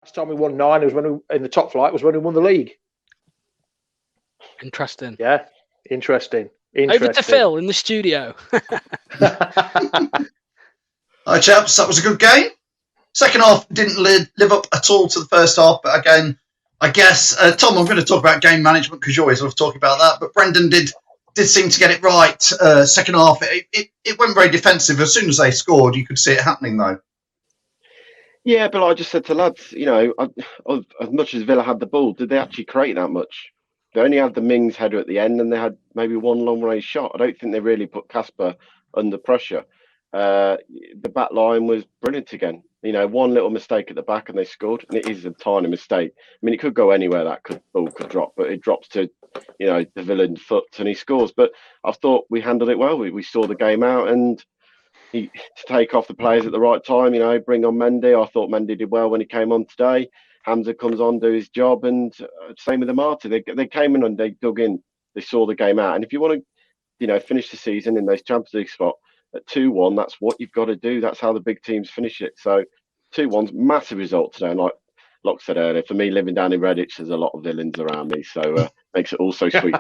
Last time we won 9 was when we, in the top flight was when we won the league. Interesting. Yeah, interesting. Over to Phil in the studio. Hi, chaps. That was a good game. Second half didn't live up at all to the first half, but again, I guess, Tom, I'm going to talk about game management because you always love talking about that, but Brendan did seem to get it right. Second half, it went very defensive. As soon as they scored, you could see it happening, though. Yeah, but like I just said to lads, as much as Villa had the ball, did they actually create that much? They only had the Mings header at the end, and they had maybe one long-range shot. I don't think they really put Casper under pressure. The back line was brilliant again. One little mistake at the back and they scored, and it is a tiny mistake. I mean, it could go anywhere, that ball could drop, but it drops to, the villain foot and he scores. But I thought we handled it well. We saw the game out, and to take off the players at the right time, bring on Mendy. I thought Mendy did well when he came on today. Hamza comes on, do his job, and same with the Martin. They came in and they dug in. They saw the game out, and if you want to, finish the season in those Champions League spots at 2-1, that's what you've got to do. That's how the big teams finish it. So 2-1's massive result today. And like Lox said earlier, for me, living down in Redditch, there's a lot of villains around me, so makes it all so sweet.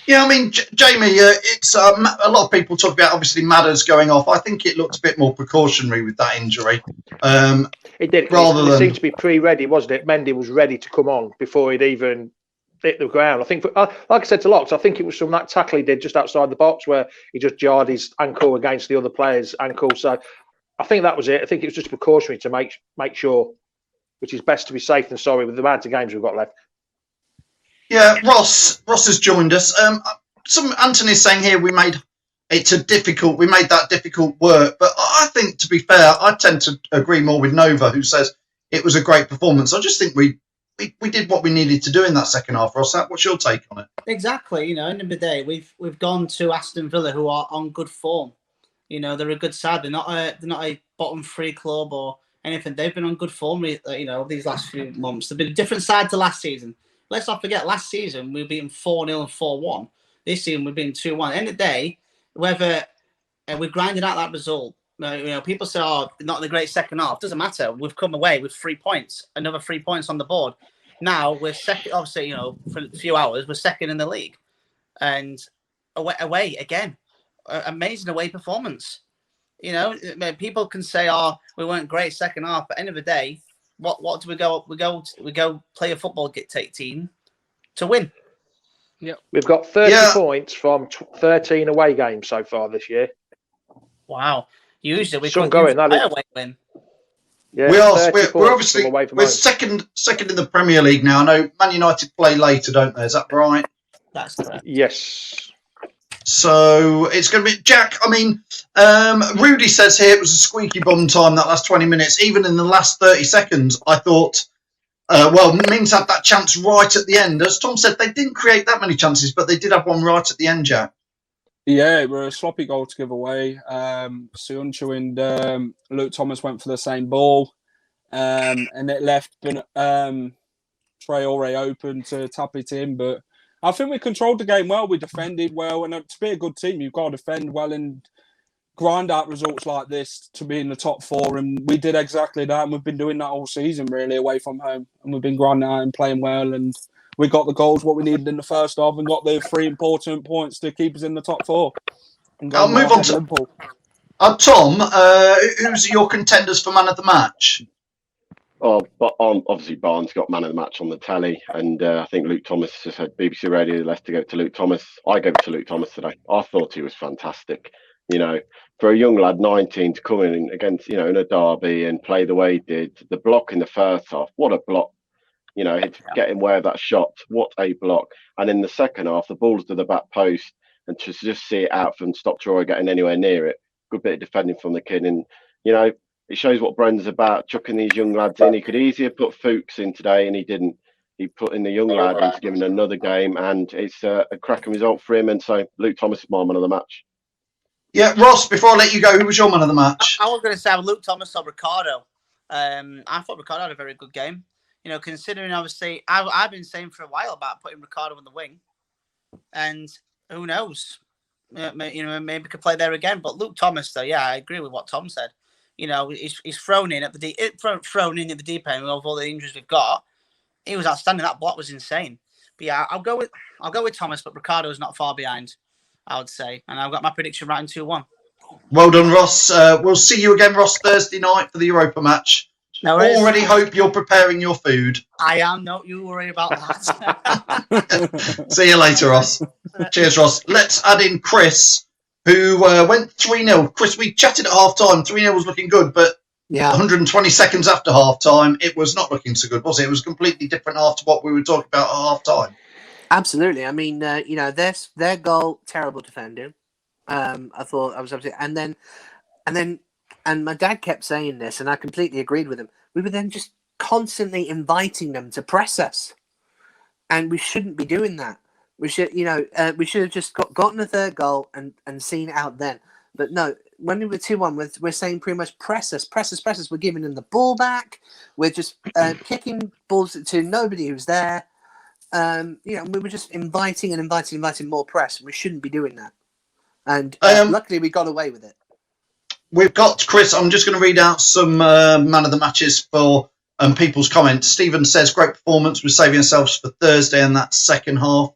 Yeah, I mean, Jamie, it's a lot of people talk about obviously Madders going off. I think it looked a bit more precautionary with that injury. It did. It seemed to be pre-ready, wasn't it? Mendy was ready to come on before he'd even hit the ground. I think, like I said to Lox, I think it was from that tackle he did just outside the box where he just jarred his ankle against the other player's ankle. So I think that was it. I think it was just precautionary to make sure, which is best to be safe than sorry with the amount of games we've got left. Yeah, Ross has joined us. Anthony's saying here we made that difficult work, but I think, to be fair, I tend to agree more with Nova, who says it was a great performance. I just think we did what we needed to do in that second half. Ross, what's your take on it? Exactly. End of the day, we've gone to Aston Villa, who are on good form. They're a good side. They're not a bottom three club or anything. They've been on good form. These last few months. They've been a different side to last season. Let's not forget, last season we beat them 4-0 and 4-1. This season we've been 2-1. At the end of the day, whether we're grinding out that result, people say, not the great second half. Doesn't matter. We've come away with 3 points, another 3 points on the board. Now we're second. Obviously, for a few hours we're second in the league, and away again. Amazing away performance. People can say, we weren't great second half, but at the end of the day, what do we go? We go play a football team to win. Yeah, we've got 30 points from 13 away games so far this year. Wow, usually we could going that away win. Yeah, we're obviously second in the Premier League now. I know Man United play later, don't they? Is that right? That's correct. Yes. So it's going to be Jack. I mean, Rudy says here it was a squeaky bum time that last 20 minutes. Even in the last 30 seconds, I thought, Mings had that chance right at the end. As Tom said, they didn't create that many chances, but they did have one right at the end, Jack. Yeah, it was a sloppy goal to give away. Suyuncu and Luke Thomas went for the same ball, and it left Traore open to tap it in, but I think we controlled the game well. We defended well, and to be a good team, you've got to defend well and grind out results like this to be in the top 4. And we did exactly that, and we've been doing that all season, really, away from home. And we've been grinding out and playing well, and we got the goals what we needed in the first half, and got the 3 important points to keep us in the top 4. I'll move on to Liverpool. Tom. Who's your contenders for man of the match? Oh, but obviously Barnes got man of the match on the telly, and I think Luke Thomas just said BBC Radio Leicester gave it to Luke Thomas. I gave it to Luke Thomas today. I thought he was fantastic. For a young lad, 19, to come in against, in a derby and play the way he did. The block in the first half, what a block. Getting away with that shot, what a block. And in the second half, the ball's to the back post, and to just see it out from stop Troy getting anywhere near it. Good bit of defending from the kid, and it shows what Brendan's about, chucking these young lads in. He could easier put Fuchs in today, and he didn't. He put in the young lad and to give him another game, and it's a cracking result for him. And so Luke Thomas is my man of the match. Yeah, Ross, before I let you go, who was your man of the match? I was going to say Luke Thomas or Ricardo. I thought Ricardo had a very good game. Considering obviously I've been saying for a while about putting Ricardo on the wing, and who knows, maybe could play there again. But Luke Thomas, though, yeah, I agree with what Tom said. you know, he's thrown in at the deep end with all the injuries we've got. He was outstanding. That block was insane. But yeah, I'll go with Thomas, but Ricardo's not far behind, I would say. And I've got my prediction right in 2-1. Well done, Ross. We'll see you again, Ross, Thursday night for the Europa match. No, already hope you're preparing your food. I am. Don't you worry about that. See you later, Ross. Cheers, Ross. Let's add in Chris, who went 3-0. Chris, we chatted at half-time. 3-0 was looking good, but 120 seconds after half-time, it was not looking so good, was it? It was completely different after what we were talking about at half-time. Absolutely. I mean, you know, their goal, terrible defending. I thought I was upset. And my dad kept saying this, and I completely agreed with him. We were then just constantly inviting them to press us, and we shouldn't be doing that. We should, you know, we should have just gotten a third goal and seen it out then. But no, when we were 2-1, we're saying pretty much press us. We're giving them the ball back. We're just kicking balls to nobody who's there. You know, we were just inviting more press. We shouldn't be doing that. And luckily, we got away with it. We've got, Chris, I'm just going to read out some man of the matches for people's comments. Stephen says, great performance. We're saving ourselves for Thursday in that second half.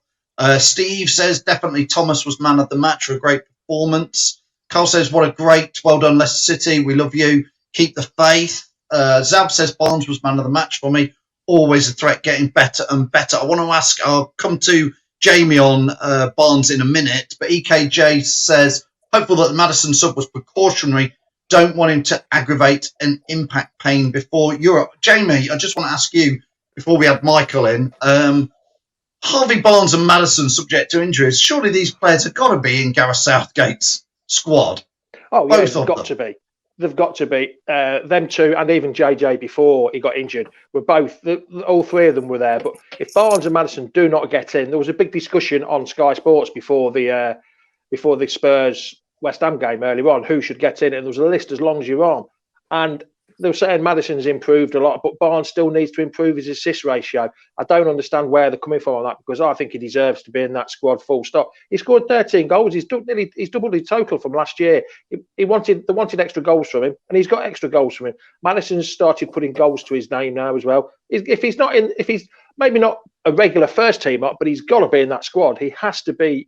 Steve says, definitely Thomas was man of the match for a great performance. Carl says, what a great, well done, Leicester City. We love you. Keep the faith. Zab says, Barnes was man of the match for me. Always a threat, getting better and better. I want to ask, I'll come to Jamie on Barnes in a minute, but EKJ says, hopeful that the Maddison sub was precautionary. Don't want him to aggravate and impact pain before Europe. Jamie, I just want to ask you, before we had Michael in, Harvey Barnes and Maddison subject to injuries. Surely these players have got to be in Gareth Southgate's squad. Oh, yeah, they've got to be. They've got to be. Them two, and even JJ before he got injured, were both, all three of them were there. But if Barnes and Maddison do not get in, there was a big discussion on Sky Sports before the Spurs West Ham game earlier on, who should get in, and there was a list as long as your arm. And they were saying Maddison's improved a lot, but Barnes still needs to improve his assist ratio. I don't understand where they're coming from on that, because I think he deserves to be in that squad full stop. He scored 13 goals. He's doubled his total from last year. They wanted extra goals from him, and he's got extra goals from him. Maddison's started putting goals to his name now as well. If he's maybe not a regular first team up, but he's got to be in that squad. He has to be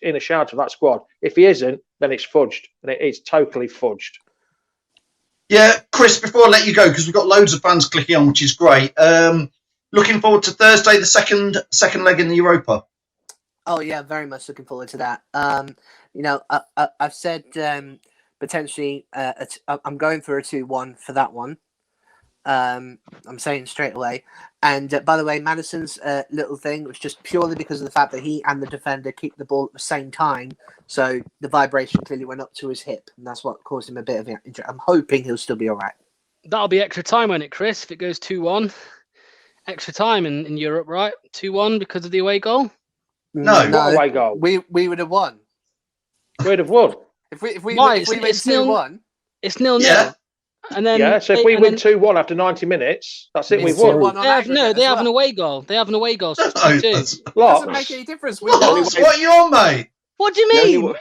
in a shout of that squad. If he isn't, then it's fudged, and it is totally fudged. Yeah, Chris, before I let you go, because we've got loads of fans clicking on, which is great. Looking forward to Thursday, the second leg in the Europa. Oh yeah, very much looking forward to that. You know, I've said potentially I'm going for a 2-1 for that one. I'm saying straight away. And by the way, Maddison's little thing was just purely because of the fact that he and the defender keep the ball at the same time. So the vibration clearly went up to his hip, and that's what caused him a bit of injury. I'm hoping he'll still be all right. That'll be extra time, won't it, Chris? If it goes 2-1, extra time in Europe, right? 2-1 because of the away goal. No, away goal. We would have won. We'd have won. If we win it's 2-1, it's 0-0. Yeah. And then so if we win 2-1 after 90 minutes, that's it. We've won. They have an away goal. They have an away goal. So it's 2-2. It doesn't make any difference. What are you on, mate? What do you mean?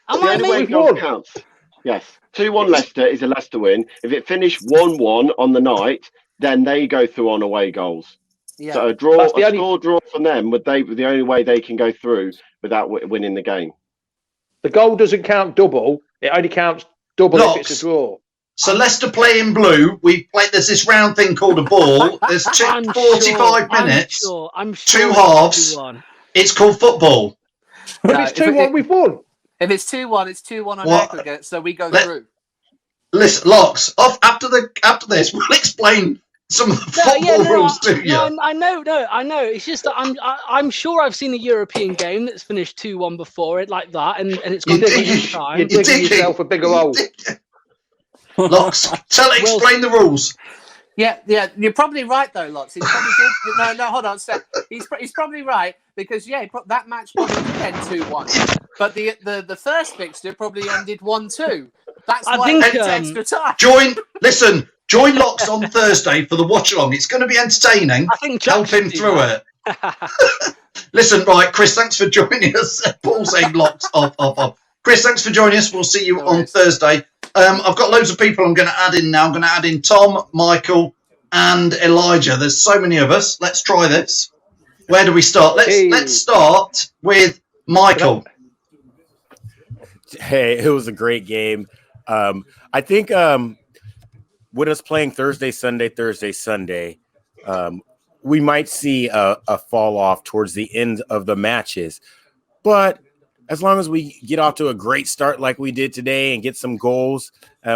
The only way goal counts. Yes. 2-1 Leicester is a Leicester win. If it finished 1-1 on the night, then they go through on away goals. Yeah. So a score draw from them would be the only way they can go through without winning the game. The goal doesn't count double. It only counts double Lox. if it's a draw. So Leicester play in blue. There's this round thing called a ball. There's 45 minutes. I'm sure two halves. It's called football. If it's 2-1, we've won. If it's 2-1, it's 2-1 on aggregate, so we go through. Listen, Lox, after this, we'll explain some of the football rules to you. I know. It's just that I'm sure I've seen a European game that's finished 2-1 before it like that, and it's gone time. You're digging yourself a bigger hole. Lox, explain the rules. Yeah, you're probably right though, Lox. He probably did. No, hold on. So he's probably right because that match probably did end 2-1, but the first fixture probably ended 1-2. That's why it's extra time. Join Lox on Thursday for the watch along. It's going to be entertaining. I think help him through it. Listen, right, Chris, thanks for joining us. Paul saying Lox off. Chris, thanks for joining us. We'll see you on Thursday. I've got loads of people I'm going to add in now. I'm going to add in Tom, Michael, and Elijah. There's so many of us. Let's try this. Where do we start? Let's start with Michael. Hey, it was a great game. I think with us playing Thursday, Sunday, we might see a fall off towards the end of the matches. But as long as we get off to a great start like we did today and get some goals,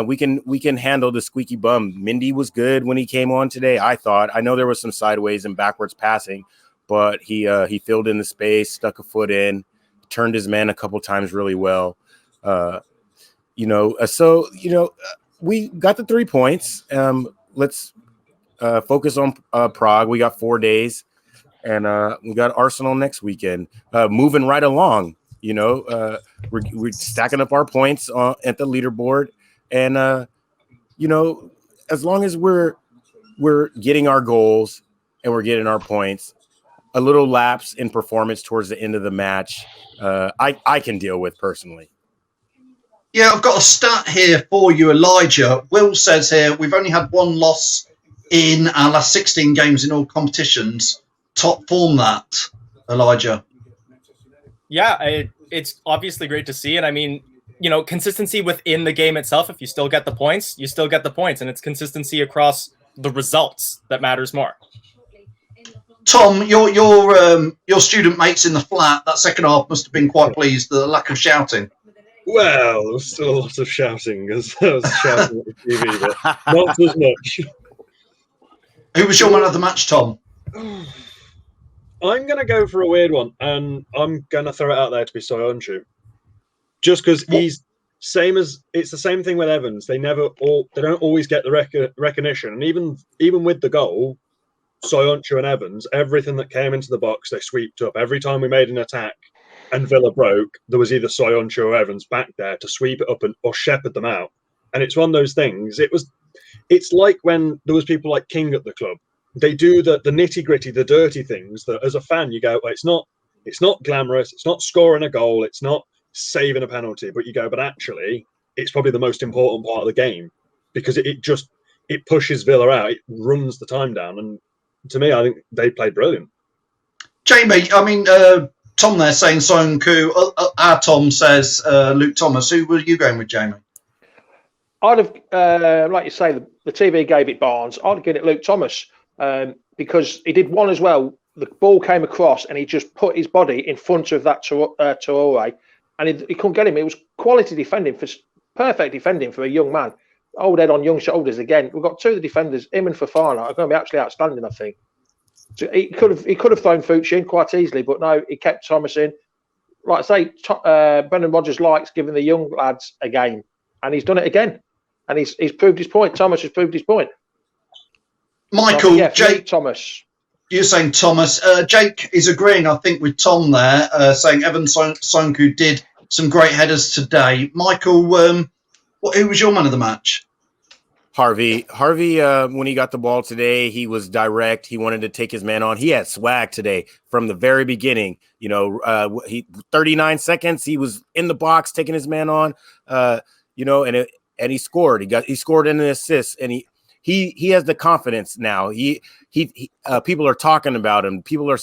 we can handle the squeaky bum. Mindy was good when he came on today, I thought. I know there was some sideways and backwards passing, but he filled in the space, stuck a foot in, turned his man a couple times really well. We got the 3 points. Let's focus on Prague. We got 4 days, and we got Arsenal next weekend. Moving right along, we're stacking up our points at the leaderboard, and as long as we're getting our goals and we're getting our points, a little lapse in performance towards the end of the match, I can deal with personally. Yeah, I've got a stat here for you, Elijah. Will says here, we've only had 1 loss in our last 16 games in all competitions. Top form that, Elijah. Yeah, it's obviously great to see. And I mean, consistency within the game itself, if you still get the points, you still get the points. And it's consistency across the results that matters more. Tom, your student mates in the flat, that second half must have been quite pleased at the lack of shouting. Well, there was still a lot of shouting as I was shouting at the TV, but not as much. Who was your man of the match, Tom? I'm going to go for a weird one, and I'm going to throw it out there to be Soyuncu. Just because it's the same thing with Evans. They don't always get the recognition, and even with the goal, Soyuncu and Evans, everything that came into the box, they sweeped up. Every time we made an attack and Villa broke, there was either Soyuncu or Evans back there to sweep it up or shepherd them out. And it's one of those things. It's like when there was people like King at the club. They do the nitty gritty, the dirty things that as a fan you go, well, it's not glamorous, it's not scoring a goal, it's not saving a penalty, but you go, but actually it's probably the most important part of the game because it pushes Villa out, it runs the time down, and to me, I think they played brilliant. Jamie, I mean, Tom there saying Soyuncu. Our Tom says Luke Thomas. Who were you going with, Jamie? I'd have, like you say, the TV gave it Barnes. I'd have given it Luke Thomas because he did one as well. The ball came across and he just put his body in front of that Traore, and he couldn't get him. It was quality defending, perfect defending for a young man. Old head on young shoulders again. We've got 2 of the defenders, him and Fofana, are going to be actually outstanding, I think. So he could have thrown Fuchs in quite easily, but no, he kept Thomas in. Like I say, Brendan Rodgers likes giving the young lads a game, and he's done it again. And he's proved his point. Thomas has proved his point. Michael, so, Jake, Thomas. You're saying Thomas. Jake is agreeing, I think, with Tom there, saying Evan Soyuncu did some great headers today. Michael, who was your man of the match? Harvey, when he got the ball today, he was direct. He wanted to take his man on. He had swag today from the very beginning. 39 seconds, he was in the box taking his man on. And he scored. He scored in an assist, and he has the confidence now. People are talking about him. People are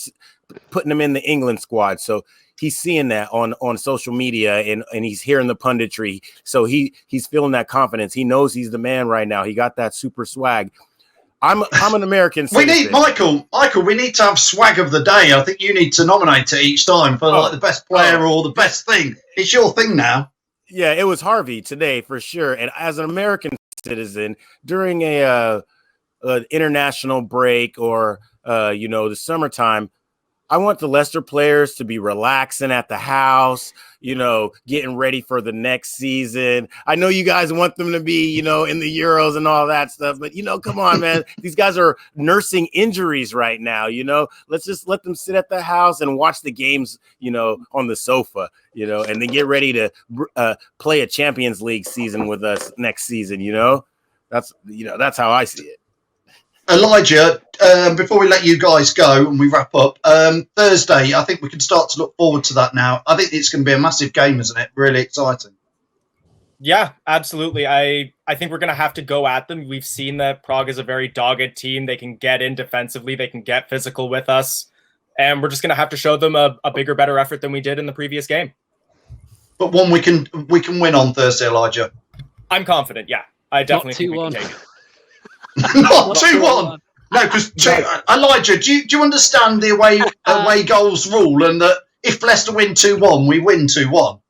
putting him in the England squad. So he's seeing that on social media and he's hearing the punditry. So he's feeling that confidence. He knows he's the man right now. He got that super swag. I'm an American citizen. We need Michael, we need to have swag of the day. I think you need to nominate it each time for like the best player or the best thing. It's your thing now. Yeah, it was Harvey today for sure. And as an American citizen, during an international break or the summertime, I want the Leicester players to be relaxing at the house, getting ready for the next season. I know you guys want them to be, in the Euros and all that stuff, but, come on, man. These guys are nursing injuries right now, Let's just let them sit at the house and watch the games, on the sofa, and then get ready to play a Champions League season with us next season, That's how I see it. Elijah, before we let you guys go and we wrap up, Thursday, I think we can start to look forward to that now. I think it's going to be a massive game, isn't it? Really exciting. Yeah, absolutely. I think we're going to have to go at them. We've seen that Prague is a very dogged team. They can get in defensively. They can get physical with us. And we're just going to have to show them a bigger, better effort than we did in the previous game. But one we can win on Thursday, Elijah. I'm confident, yeah. I definitely think we can 2-1. take it. Not 2-1. No, because Elijah, do you understand the away goals rule, and that if Leicester win 2-1, we win 2-1?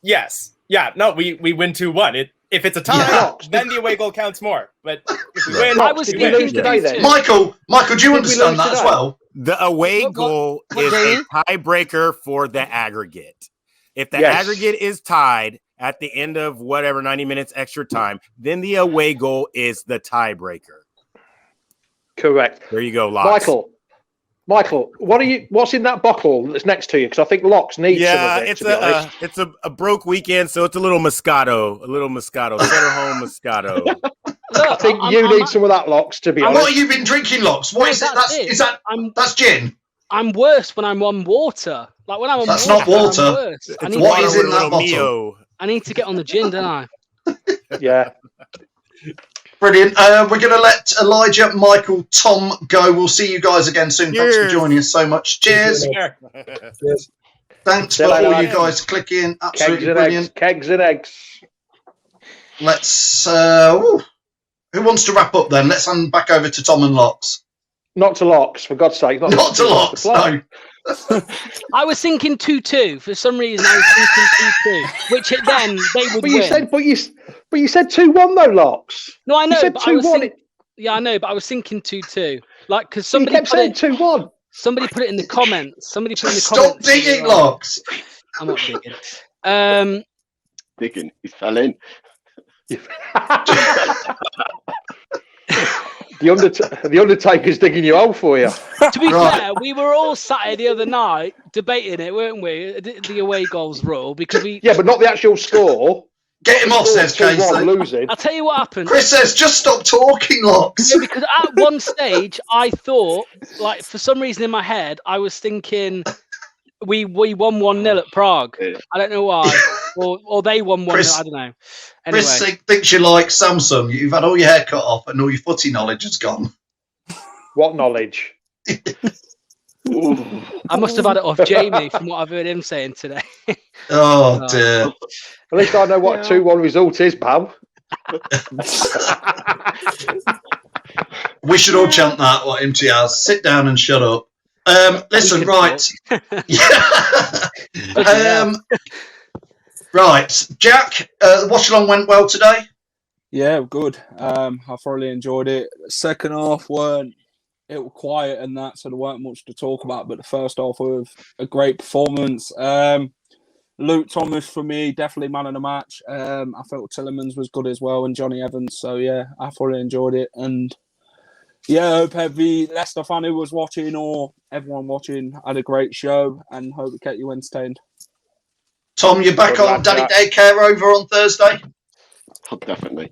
Yes. Yeah, no, we win 2-1. If it's a tie, then the away goal counts more. But if we win, I was thinking today then. Michael, do you understand that as well? The away goal is a tiebreaker for the aggregate. If the aggregate is tied at the end of whatever 90 minutes extra time, then the away goal is the tiebreaker. Correct. There you go, Lox. Michael, what's in that bottle that's next to you? Because I think Lox needs some of it. It's a broke weekend, so it's a little Moscato, Center Home Moscato. I think you need some of that, Lox, to be honest. What have you been drinking, Lox? What is it? That's gin. I'm worse when I'm on water. Like when I'm on that's water. That's not water. What is in that bottle? I need to get on the gin, don't I? Yeah. Brilliant. We're going to let Elijah, Michael, Tom go. We'll see you guys again soon. Cheers. Thanks for joining us so much. Cheers. Cheers. Thanks for all you guys clicking. Absolutely brilliant. Kegs and eggs. Let's. Who wants to wrap up then? Let's hand back over to Tom and Lox. Not to Lox, for God's sake. Not to Lox. No. I was thinking 2-2 for some reason. I was thinking 2-2, which then they would win. But you said 2-1 though, Lox. No, I know. You said 2-1. Yeah, I know, but I was thinking 2-2. Like because somebody kept saying 2-1. Somebody put it in the comments. Stop digging, Lox. I'm not digging. Digging. He fell in. The Undertaker's digging you hole for you. To be fair, we were all sat the other night debating it, weren't we? The away goals rule because we. Yeah, but not the actual score. Get him off, says Casey. Losing. I'll tell you what happened. Chris says, just stop talking, Lox. Yeah, because at one stage, I thought, like, for some reason in my head, I was thinking we won 1-0 at Prague. I don't know why. or they won 1-0. I don't know. Anyway. Chris thinks you like Samsung. You've had all your hair cut off and all your footy knowledge has gone. What knowledge? I must have had it off Jamie from what I've heard him saying today. Oh, dear. At least I know what 2-1 result is, pal. We should all chant that, what MT has. Sit down and shut up. Listen, right. Right. Jack, the watch-along went well today? Yeah, good. I thoroughly enjoyed it. Second half weren't quiet and that, so there weren't much to talk about, but the first half was a great performance. Luke Thomas, for me, definitely man of the match. I felt Tillemans was good as well, and Johnny Evans. So, yeah, I thoroughly enjoyed it. And, yeah, I hope every Leicester fan who was watching or everyone watching had a great show and hope it kept you entertained. Tom, you're back on Daddy Daycare over on Thursday? Oh, definitely.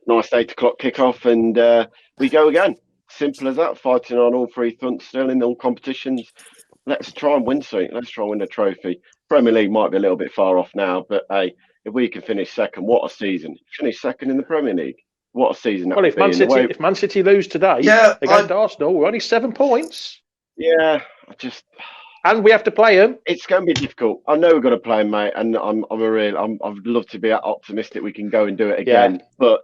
Nice 8 o'clock kickoff, and we go again. Simple as that. Fighting on all 3 fronts, still in all competitions. Let's try and win something. Let's try and win a trophy. Premier League might be a little bit far off now, but hey, if we can finish second, what a season! Finish second in the Premier League. What a season! Well, if Man City lose today, against Arsenal, we're only 7 points. Yeah, and we have to play them. It's going to be difficult. I know we've got to play them, mate, and I'd love to be optimistic we can go and do it again. Yeah. But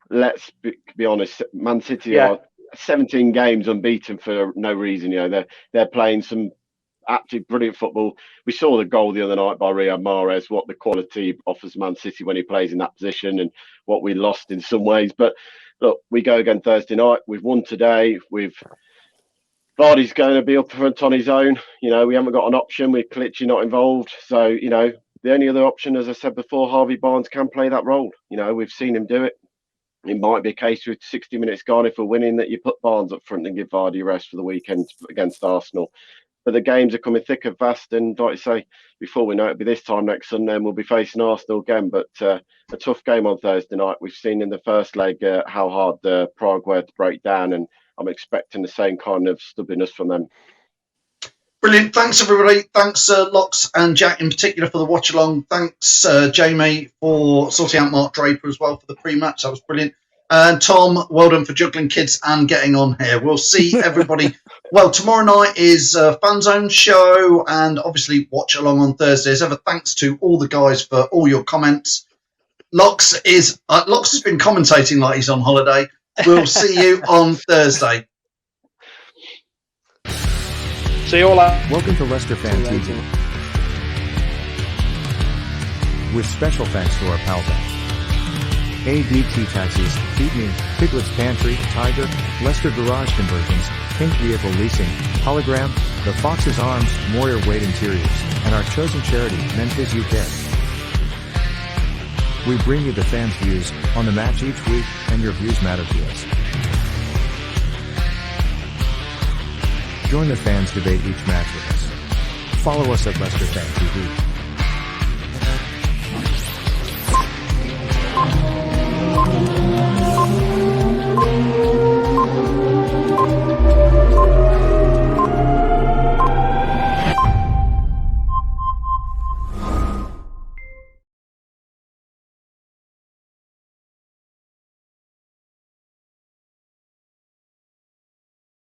let's be honest, Man City are 17 games unbeaten for no reason. You know, they're playing some absolutely brilliant football. We saw the goal the other night by Riyad Mahrez, what the quality offers Man City when he plays in that position, and what we lost in some ways. But look, we go again Thursday night. We've won today. Vardy's going to be up front on his own. You know, we haven't got an option. We're Klich not involved. So, you know, the only other option, as I said before, Harvey Barnes can play that role. You know, we've seen him do it. It might be a case with 60 minutes gone if we're winning that you put Barnes up front and give Vardy a rest for the weekend against Arsenal. But the games are coming thick and fast, and like I say, before we know it, it'll be this time next Sunday, and we'll be facing Arsenal again. But a tough game on Thursday night. We've seen in the first leg how hard Prague were to break down, and I'm expecting the same kind of stubbornness from them. Brilliant. Thanks, everybody. Thanks, Lox and Jack in particular for the watch along. Thanks, Jamie, for sorting out Mark Draper as well for the pre-match. That was brilliant. And Tom, well done for juggling kids and getting on here. We'll see everybody. Well, tomorrow night is a Fan Zone show, and obviously watch along on Thursday. As ever, thanks to all the guys for all your comments. Lox has been commentating like he's on holiday. We'll see you on Thursday. See you all later. Welcome to Leicester Fan TV. With special thanks to our pals at ADT Taxis, Feed Me, Piglet's Pantry, Tiger, Leicester Garage Conversions, Pink Vehicle Leasing, Hologram, The Fox's Arms, Moyer Wade Interiors, and our chosen charity, Memphis UK. We bring you the fans' views on the match each week, and your views matter to us. Join the fans' debate each match with us. Follow us at Leicester Fan TV.